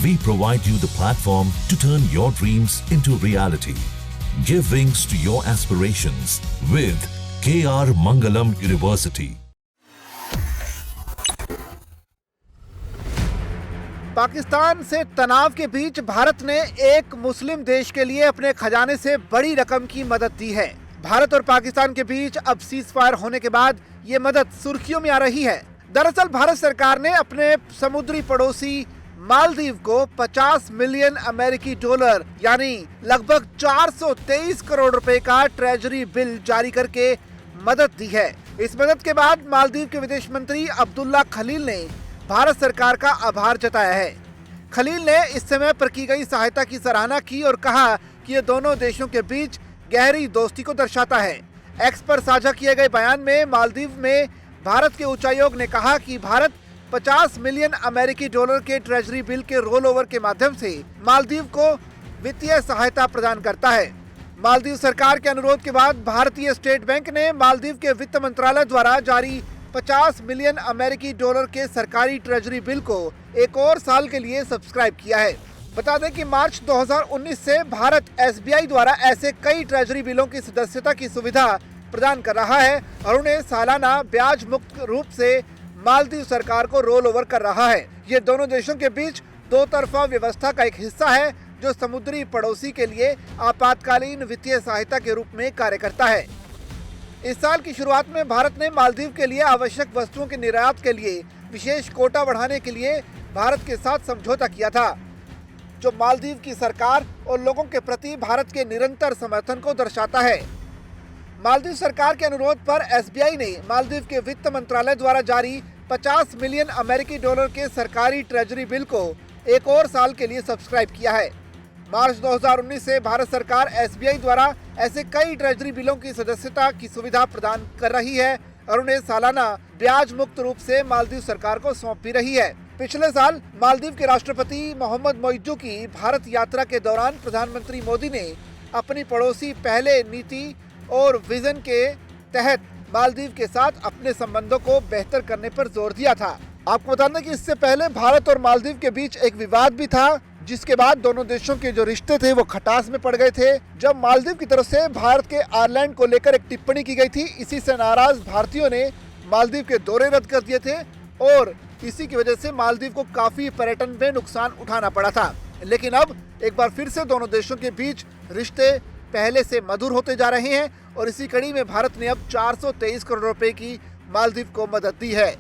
We provide you the platform to turn your dreams into reality. Give wings to your aspirations with KR Mangalam University. Pakistan से तनाव के बीच भारत ने एक मुस्लिम देश के लिए अपने खजाने से बड़ी रकम की मदद दी है। भारत और पाकिस्तान के बीच अब सीज़फायर होने के बाद ये मदद सुर्खियों में आ रही है। दरअसल भारत सरकार ने अपने समुद्री पड़ोसी मालदीव को 50 मिलियन अमेरिकी डॉलर यानी लगभग 423 करोड़ रुपए का ट्रेजरी बिल जारी करके मदद दी है। इस मदद के बाद मालदीव के विदेश मंत्री अब्दुल्ला खलील ने भारत सरकार का आभार जताया है। खलील ने इस समय पर की गई सहायता की सराहना की और कहा कि ये दोनों देशों के बीच गहरी दोस्ती को दर्शाता है। एक्स पर साझा किए गए बयान में मालदीव में भारत के उच्चायोग ने कहा कि भारत 50 मिलियन अमेरिकी डॉलर के ट्रेजरी बिल के रोल ओवर के माध्यम से मालदीव को वित्तीय सहायता प्रदान करता है। मालदीव सरकार के अनुरोध के बाद भारतीय स्टेट बैंक ने मालदीव के वित्त मंत्रालय द्वारा जारी 50 मिलियन अमेरिकी डॉलर के सरकारी ट्रेजरी बिल को एक और साल के लिए सब्सक्राइब किया है। बता दें कि मार्च 2019 से भारत SBI द्वारा ऐसे कई ट्रेजरी बिलों की सदस्यता की सुविधा प्रदान कर रहा है और उन्हें सालाना ब्याज मुक्त रूप से मालदीव सरकार को रोल ओवर कर रहा है। ये दोनों देशों के बीच दो तरफा व्यवस्था का एक हिस्सा है जो समुद्री पड़ोसी के लिए आपातकालीन वित्तीय सहायता के रूप में कार्य करता है। इस साल की शुरुआत में भारत ने मालदीव के लिए आवश्यक वस्तुओं के निर्यात के लिए विशेष कोटा बढ़ाने के लिए भारत के साथ समझौता किया था, जो मालदीव की सरकार और लोगों के प्रति भारत के निरंतर समर्थन को दर्शाता है। मालदीव सरकार के अनुरोध पर SBI ने मालदीव के वित्त मंत्रालय द्वारा जारी 50 मिलियन अमेरिकी डॉलर के सरकारी ट्रेजरी बिल को एक और साल के लिए सब्सक्राइब किया है। मार्च 2019 से भारत सरकार SBI द्वारा ऐसे कई ट्रेजरी बिलों की सदस्यता की सुविधा प्रदान कर रही है और उन्हें सालाना ब्याज मुक्त रूप से मालदीव सरकार को सौंप भी रही है। पिछले साल मालदीव के राष्ट्रपति मोहम्मद मोइज्जू की भारत यात्रा के दौरान प्रधानमंत्री मोदी ने अपनी पड़ोसी पहले नीति और विजन के तहत मालदीव के साथ अपने संबंधों को बेहतर करने पर जोर दिया था। आपको बता दें कि इससे पहले भारत और मालदीव के बीच एक विवाद भी था, जिसके बाद दोनों देशों के जो रिश्ते थे वो खटास में पड़ गए थे, जब मालदीव की तरफ से भारत के आयरलैंड को लेकर एक टिप्पणी की गई थी। इसी से नाराज भारतीयों ने मालदीव के दौरे रद्द कर दिए थे और इसी की वजह से मालदीव को काफी पर्यटन में नुकसान उठाना पड़ा था। लेकिन अब एक बार फिर से दोनों देशों के बीच रिश्ते पहले से मधुर होते जा रहे हैं और इसी कड़ी में भारत ने अब 423 करोड़ रुपए की मालदीव को मदद दी है।